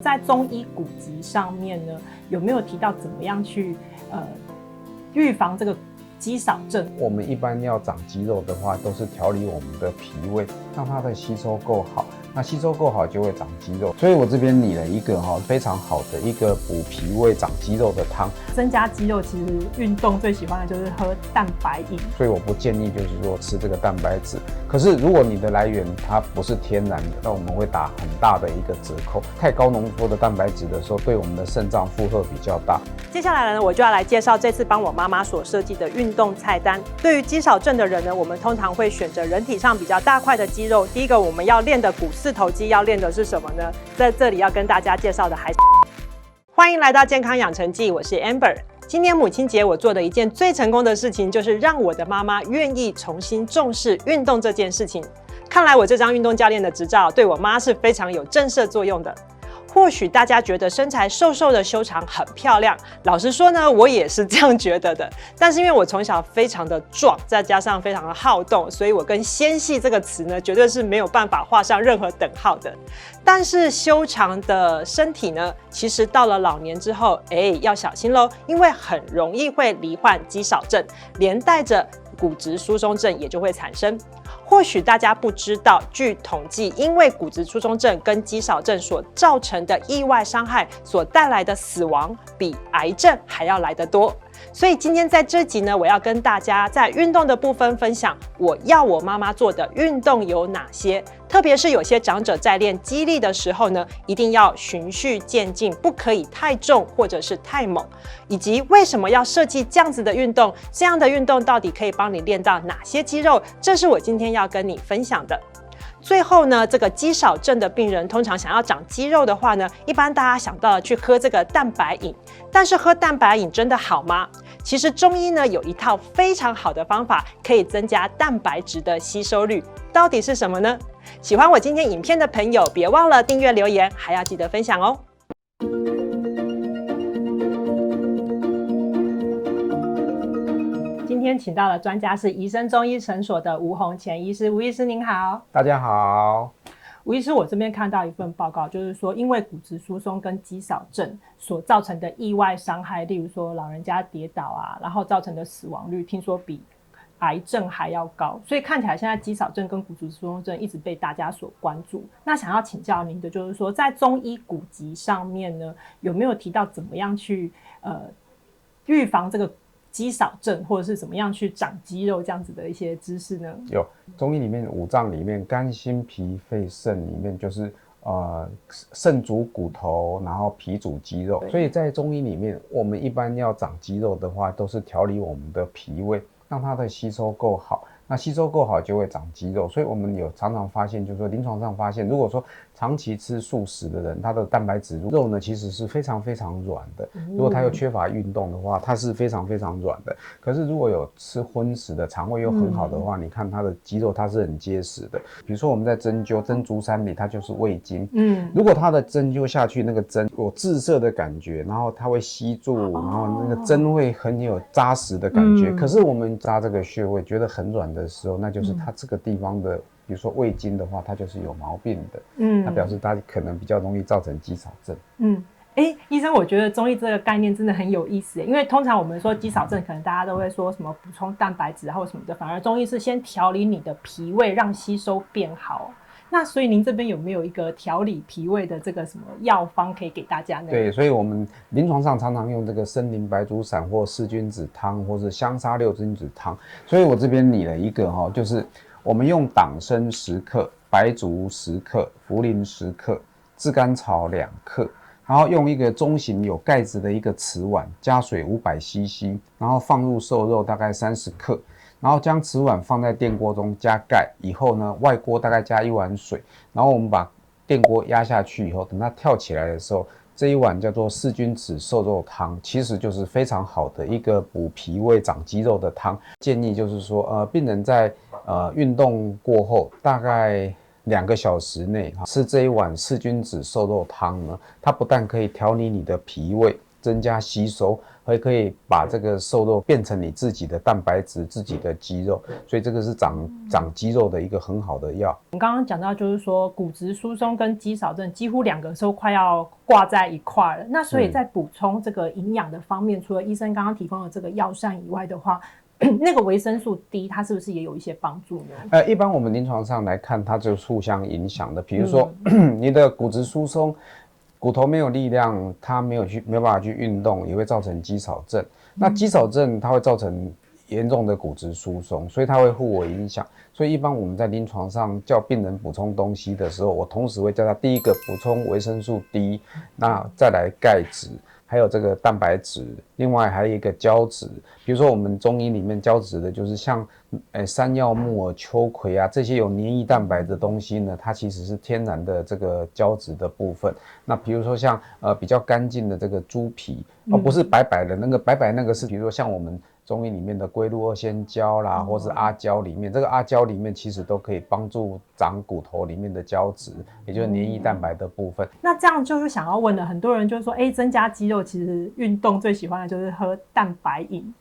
在中医古籍上面呢，有没有提到怎么样去预防这个肌少症？我们一般要长肌肉的话，都是调理我们的脾胃，让它的吸收够好。那吸收够好就会长肌肉，所以我这边拟了一个非常好的一个补脾胃长肌肉的汤。增加肌肉，其实运动最喜欢的就是喝蛋白饮，所以我不建议就是说吃这个蛋白质。可是如果你的来源它不是天然的，那我们会打很大的一个折扣。太高浓缩的蛋白质的时候，对我们的肾脏负荷比较大。接下来呢，我就要来介绍这次帮我妈妈所设计的运动菜单。对于肌少症的人呢，我们通常会选择人体上比较大块的肌肉。第一个我们要练的股四头肌要练的是什么呢？在这里要跟大家介绍的还是欢迎来到健康养成记，我是 Amber。今年母亲节，我做的一件最成功的事情，就是让我的妈妈愿意重新重视运动这件事情。看来我这张运动教练的执照对我妈是非常有震慑作用的。或许大家觉得身材瘦瘦的修长很漂亮，老实说呢，我也是这样觉得的。但是因为我从小非常的壮，再加上非常的好动，所以我跟纤细这个词呢，绝对是没有办法画上任何等号的。但是修长的身体呢，其实到了老年之后，要小心咯，因为很容易会罹患肌少症，连带着骨质疏松症也就会产生。或许大家不知道，据统计，因为骨质疏松症跟肌少症所造成的意外伤害所带来的死亡，比癌症还要来得多。所以今天在这集呢，我要跟大家在运动的部分分享我要我妈妈做的运动有哪些，特别是有些长者在练肌力的时候呢，一定要循序渐进，不可以太重或者是太猛，以及为什么要设计这样子的运动，这样的运动到底可以帮你练到哪些肌肉，这是我今天要跟你分享的。最后呢，这个肌少症的病人通常想要长肌肉的话呢，一般大家想到了去喝这个蛋白饮，但是喝蛋白饮真的好吗？其实中医呢有一套非常好的方法，可以增加蛋白质的吸收率，到底是什么呢？喜欢我今天影片的朋友，别忘了订阅、留言，还要记得分享哦。今天请到的专家是宜生中医诊所的吴宏前医师。吴医师您好。大家好。吴医师，我这边看到一份报告，就是说因为骨质疏松跟肌少症所造成的意外伤害，例如说老人家跌倒啊，然后造成的死亡率听说比癌症还要高，所以看起来现在肌少症跟骨质疏松症一直被大家所关注。那想要请教您的就是说，在中医古籍上面呢，有没有提到怎么样去预防这个肌少症，或者是怎么样去长肌肉这样子的一些知识呢？有，中医里面五脏里面，肝心脾肺肾里面就是肾主骨头，然后脾主肌肉。所以在中医里面，我们一般要长肌肉的话，都是调理我们的脾胃，让它的吸收够好。那吸收够好就会长肌肉，所以我们有常常发现，就是说临床上发现，如果说长期吃素食的人，他的蛋白质肉呢其实是非常非常软的。如果他又缺乏运动的话，它是非常非常软的。可是如果有吃荤食的，肠胃又很好的话，你看他的肌肉它是很结实的。比如说我们在针灸针足三里，它就是胃经。如果它的针灸下去，那个针有滞涩的感觉，然后它会吸住，然后那个针会很有扎实的感觉。可是我们扎这个穴位觉得很软的时候，那就是它这个地方的，比如说胃经的话，它就是有毛病的。它表示它可能比较容易造成肌少症。医生，我觉得中医这个概念真的很有意思，因为通常我们说肌少症，可能大家都会说什么补充蛋白质或什么的，反而中医是先调理你的脾胃，让吸收变好。那所以您这边有没有一个调理脾胃的这个什么药方可以给大家呢？对，所以我们临床上常常用这个参苓白术散或四君子汤，或是香砂六君子汤。所以我这边拟了一个就是我们用党参10克、白术10克、茯苓10克、炙甘草2克，然后用一个中型有盖子的一个瓷碗，加水500cc， 然后放入瘦肉大概30克。然后将瓷碗放在电锅中加盖以后呢，外锅大概加1碗水，然后我们把电锅压下去以后，等它跳起来的时候，这一碗叫做四君子瘦肉汤，其实就是非常好的一个补脾胃长肌肉的汤。建议就是说病人在运动过后大概2个小时内吃这一碗四君子瘦肉汤呢，它不但可以调理你的脾胃，增加吸收，还可以把这个瘦肉变成你自己的蛋白质、自己的肌肉，所以这个是长肌肉的一个很好的药。我们刚刚讲到，就是说骨质疏松跟肌少症几乎两个都快要挂在一块了。那所以在补充这个营养的方面，除了医生刚刚提供的这个药膳以外的话，那个维生素 D 它是不是也有一些帮助呢？一般我们临床上来看，它就是互相影响的。比如说，你的骨质疏松，骨头没有力量，它没有办法去运动，也会造成肌少症。那肌少症它会造成严重的骨质疏松，所以它会互为影响。所以一般我们在临床上叫病人补充东西的时候，我同时会叫他第一个补充维生素 D， 那再来钙质，还有这个蛋白质，另外还有一个胶质。比如说我们中医里面胶质的就是像山药、木耳、秋葵啊这些有黏液蛋白的东西呢，它其实是天然的这个胶质的部分。那比如说像比较干净的这个猪皮，不是白白的那个，白白那个是比如说像我们中医里面的龟鹿二仙胶啦，或是阿胶里面，这个阿胶里面其实都可以帮助长骨头里面的胶质，也就是黏液蛋白的部分。那这样就是想要问了，很多人就是说，增加肌肉其实运动最喜欢的就是喝蛋白饮，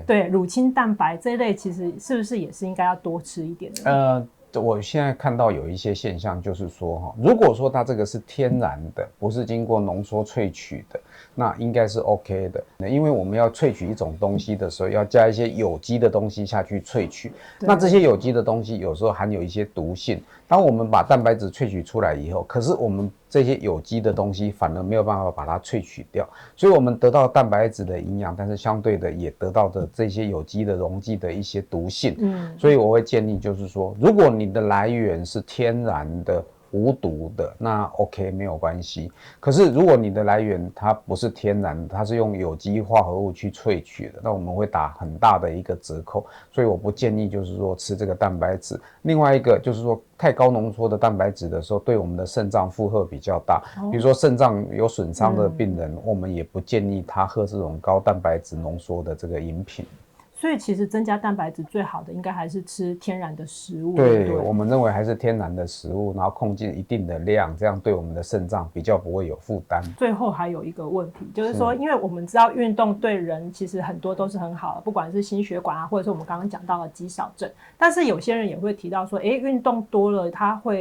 对，乳清蛋白这一类，其实是不是也是应该要多吃一点的？我现在看到有一些现象，就是说如果说它这个是天然的，不是经过浓缩萃取的，那应该是 OK 的。因为我们要萃取一种东西的时候，要加一些有机的东西下去萃取，那这些有机的东西有时候含有一些毒性。当我们把蛋白质萃取出来以后，可是我们这些有机的东西反而没有办法把它萃取掉，所以我们得到蛋白质的营养，但是相对的也得到的这些有机的溶剂的一些毒性。所以我会建议就是说，如果你的来源是天然的无毒的，那 OK 没有关系。可是如果你的来源它不是天然的，它是用有机化合物去萃取的，那我们会打很大的一个折扣，所以我不建议就是说吃这个蛋白质。另外一个就是说太高浓缩的蛋白质的时候，对我们的肾脏负荷比较大，比如说肾脏有损伤的病人，我们也不建议他喝这种高蛋白质浓缩的这个饮品。所以其实增加蛋白质最好的应该还是吃天然的食物。对，我们认为还是天然的食物，然后控制一定的量，这样对我们的肾脏比较不会有负担。最后还有一个问题，就是说，因为我们知道运动对人其实很多都是很好的，不管是心血管啊，或者是我们刚刚讲到的肌少症，但是有些人也会提到说，运动多了，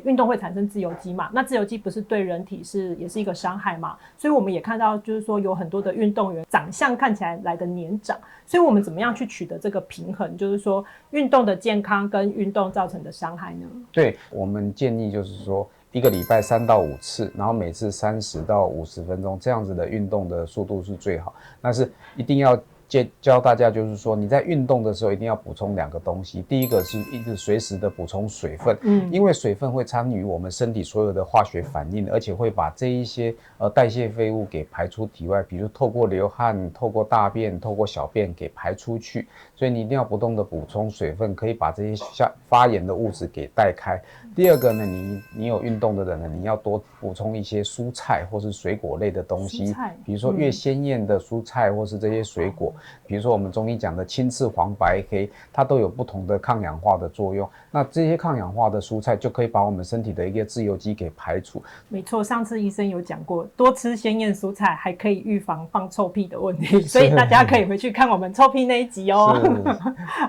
运动会产生自由基嘛，那自由基不是对人体也是一个伤害嘛，所以我们也看到就是说有很多的运动员长相看起来来的年长，所以我们怎么样去取得这个平衡，就是说运动的健康跟运动造成的伤害呢？对，我们建议就是说一个礼拜3到5次，然后每次30到50分钟，这样子的运动的速度是最好。但是一定要教大家就是说，你在运动的时候一定要补充2个东西。第一个是一直随时的补充水分，因为水分会参与我们身体所有的化学反应，而且会把这一些代谢废物给排出体外，比如透过流汗、透过大便、透过小便给排出去。所以你一定要不断的补充水分，可以把这些发炎的物质给带开。第二个呢，你有运动的人呢，你要多补充一些蔬菜或是水果类的东西，比如说越鲜艳的蔬菜或是这些水果，比如说我们中医讲的青赤黄白黑，它都有不同的抗氧化的作用。那这些抗氧化的蔬菜就可以把我们身体的一个自由基给排除。没错，上次医生有讲过，多吃鲜艳蔬菜还可以预防放臭屁的问题，所以大家可以回去看我们臭屁那一集哦。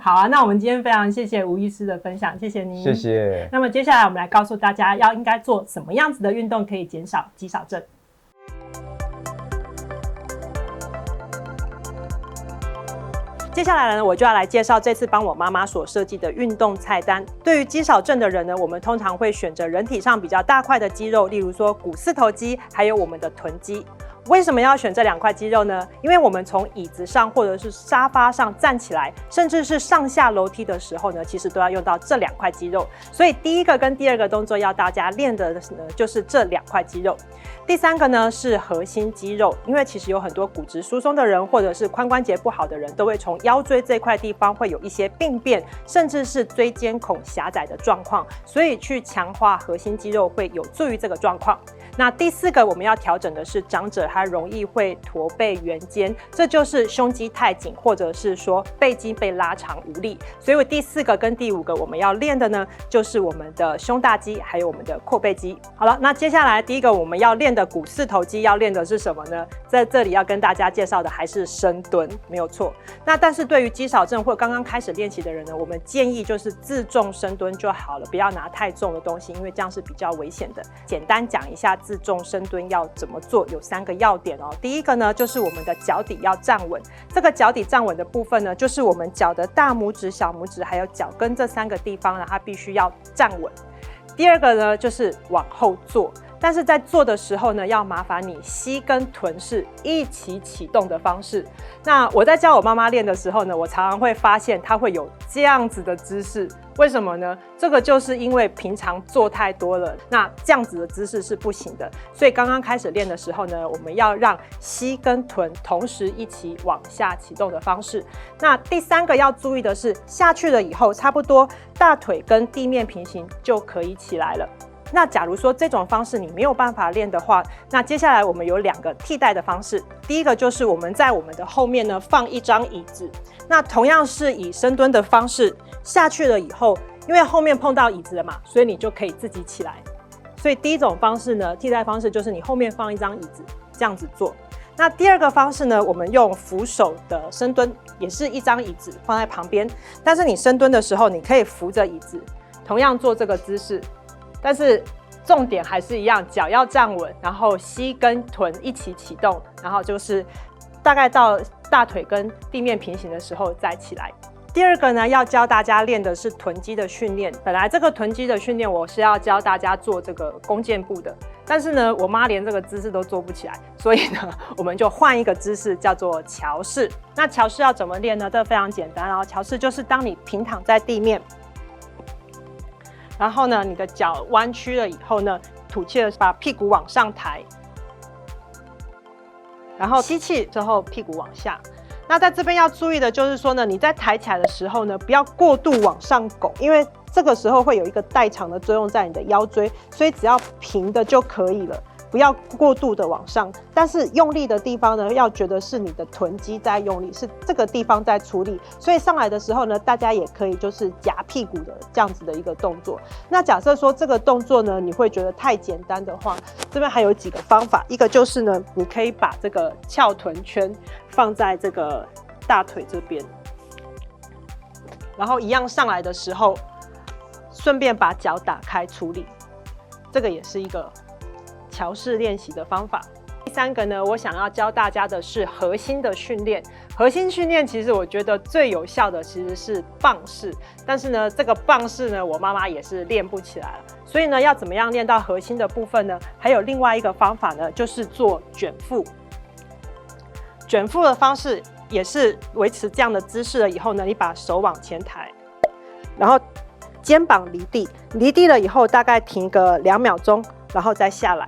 好啊，那我们今天非常谢谢吴医师的分享，谢谢您。谢谢。那么接下来我们来告诉大家应该做什么样子的运动可以减少肌少症。接下来呢，我就要来介绍这次帮我妈妈所设计的运动菜单。对于肌少症的人呢，我们通常会选择人体上比较大块的肌肉，例如说股四头肌，还有我们的臀肌。为什么要选这2块肌肉呢？因为我们从椅子上或者是沙发上站起来，甚至是上下楼梯的时候呢，其实都要用到这2块肌肉。所以第一个跟第2个动作要大家练的呢，就是这2块肌肉。第3个呢是核心肌肉，因为其实有很多骨质疏松的人，或者是髋关节不好的人，都会从腰椎这块地方会有一些病变，甚至是椎间孔狭窄的状况，所以去强化核心肌肉会有助于这个状况。那第4个我们要调整的是长者它容易会驼背圆肩，这就是胸肌太紧，或者是说背肌被拉长无力。所以第4个跟第5个我们要练的呢，就是我们的胸大肌还有我们的阔背肌。好了，那接下来第一个我们要练的股四头肌要练的是什么呢？在这里要跟大家介绍的还是深蹲，没有错。那但是对于肌少症或刚刚开始练习的人呢，我们建议就是自重深蹲就好了，不要拿太重的东西，因为这样是比较危险的。简单讲一下自重深蹲要怎么做，有3个要点哦。第一个呢，就是我们的脚底要站稳。这个脚底站稳的部分呢，就是我们脚的大拇指、小拇指还有脚跟这3个地方呢，它必须要站稳。第二个呢，就是往后坐。但是在做的时候呢，要麻烦你膝跟臀是一起启动的方式。那我在教我妈妈练的时候呢，我常常会发现她会有这样子的姿势。为什么呢？这个就是因为平常做太多了，那这样子的姿势是不行的。所以刚刚开始练的时候呢，我们要让膝跟臀同时一起往下启动的方式。那第3个要注意的是，下去了以后，差不多大腿跟地面平行就可以起来了。那假如说这种方式你没有办法练的话，那接下来我们有2个替代的方式。第一个就是我们在我们的后面呢放一张椅子，那同样是以深蹲的方式下去了以后，因为后面碰到椅子了嘛，所以你就可以自己起来。所以第一种方式呢，替代方式就是你后面放一张椅子，这样子做。那第2个方式呢，我们用扶手的深蹲，也是一张椅子放在旁边，但是你深蹲的时候，你可以扶着椅子，同样做这个姿势。但是重点还是一样，脚要站稳，然后膝跟臀一起启动，然后就是大概到大腿跟地面平行的时候再起来。第2个呢，要教大家练的是臀肌的训练。本来这个臀肌的训练我是要教大家做这个弓箭步的，但是呢，我妈连这个姿势都做不起来，所以呢，我们就换一个姿势，叫做桥式。那桥式要怎么练呢？这非常简单哦。桥式就是当你平躺在地面，然后呢，你的脚弯曲了以后呢，吐气的把屁股往上抬，然后吸气之后屁股往下。那在这边要注意的就是说呢，你在抬起来的时候呢，不要过度往上拱，因为这个时候会有一个代偿的作用在你的腰椎，所以只要平的就可以了。不要过度的往上，但是用力的地方呢，要觉得是你的臀肌在用力，是这个地方在出力，所以上来的时候呢，大家也可以就是夹屁股的这样子的一个动作。那假设说这个动作呢，你会觉得太简单的话，这边还有几个方法，一个就是呢，你可以把这个翘臀圈放在这个大腿这边，然后一样上来的时候，顺便把脚打开出力，这个也是一个桥式练习的方法。第3个呢，我想要教大家的是核心的训练。核心训练其实我觉得最有效的其实是棒式，但是呢，这个棒式呢，我妈妈也是练不起来了。所以呢，要怎么样练到核心的部分呢？还有另外一个方法呢，就是做卷腹。卷腹的方式也是维持这样的姿势了以后呢，你把手往前抬，然后肩膀离地，离地了以后大概停个2秒钟，然后再下来。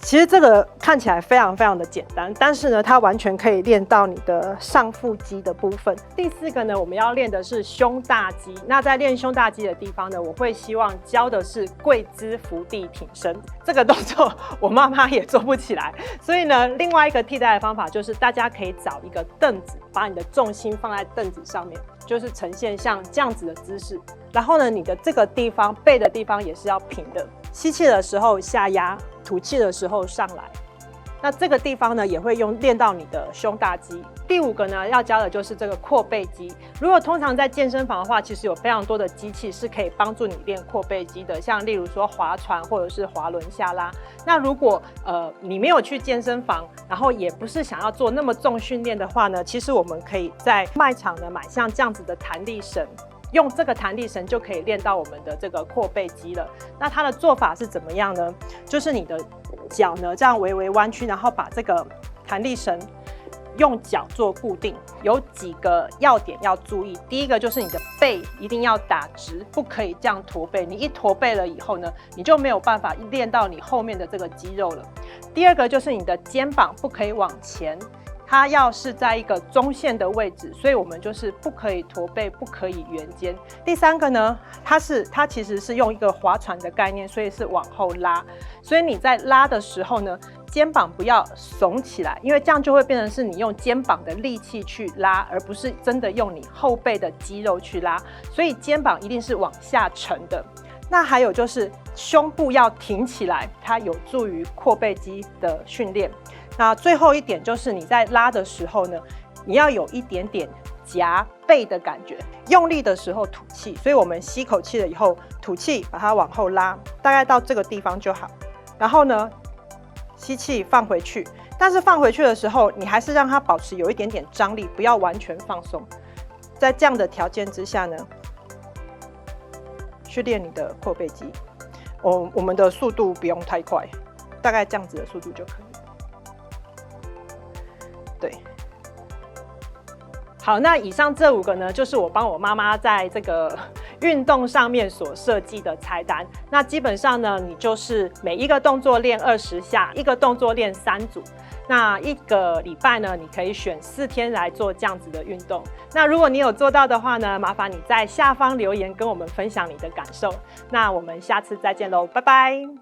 其实这个看起来非常非常的简单，但是呢，它完全可以练到你的上腹肌的部分。第4个呢，我们要练的是胸大肌。那在练胸大肌的地方呢，我会希望教的是跪姿伏地挺身。这个动作我妈妈也做不起来，所以呢，另外一个替代的方法就是大家可以找一个凳子，把你的重心放在凳子上面，就是呈现像这样子的姿势。然后呢，你的这个地方背的地方也是要平的，吸气的时候下压，吐气的时候上来。那这个地方呢，也会练到你的胸大肌。第5个呢，要教的就是这个阔背肌。如果通常在健身房的话，其实有非常多的机器是可以帮助你练阔背肌的，像例如说划船或者是滑轮下拉。那如果你没有去健身房，然后也不是想要做那么重训练的话呢，其实我们可以在卖场呢买像这样子的弹力绳。用这个弹力绳就可以练到我们的这个阔背肌了。那它的做法是怎么样呢？就是你的脚呢这样微微弯曲，然后把这个弹力绳用脚做固定。有几个要点要注意。第一个就是你的背一定要打直，不可以这样驼背。你一驼背了以后呢，你就没有办法练到你后面的这个肌肉了。第2个就是你的肩膀不可以往前。它要是在一个中线的位置，所以我们就是不可以驼背，不可以圆肩。第3个呢，它其实是用一个划船的概念，所以是往后拉。所以你在拉的时候呢，肩膀不要耸起来，因为这样就会变成是你用肩膀的力气去拉，而不是真的用你后背的肌肉去拉，所以肩膀一定是往下沉的。那还有就是胸部要挺起来，它有助于阔背肌的训练。那最后一点就是你在拉的时候呢，你要有一点点夹背的感觉，用力的时候吐气，所以我们吸口气了以后吐气，把它往后拉，大概到这个地方就好。然后呢，吸气放回去，但是放回去的时候，你还是让它保持有一点点张力，不要完全放松。在这样的条件之下呢，去练你的阔背肌。我们的速度不用太快，大概这样子的速度就可以。对。好，那以上这5个呢，就是我帮我妈妈在这个运动上面所设计的菜单。那基本上呢，你就是每一个动作练20下，一个动作练3组。那1个礼拜呢，你可以选4天来做这样子的运动。那如果你有做到的话呢，麻烦你在下方留言跟我们分享你的感受。那我们下次再见喽，拜拜。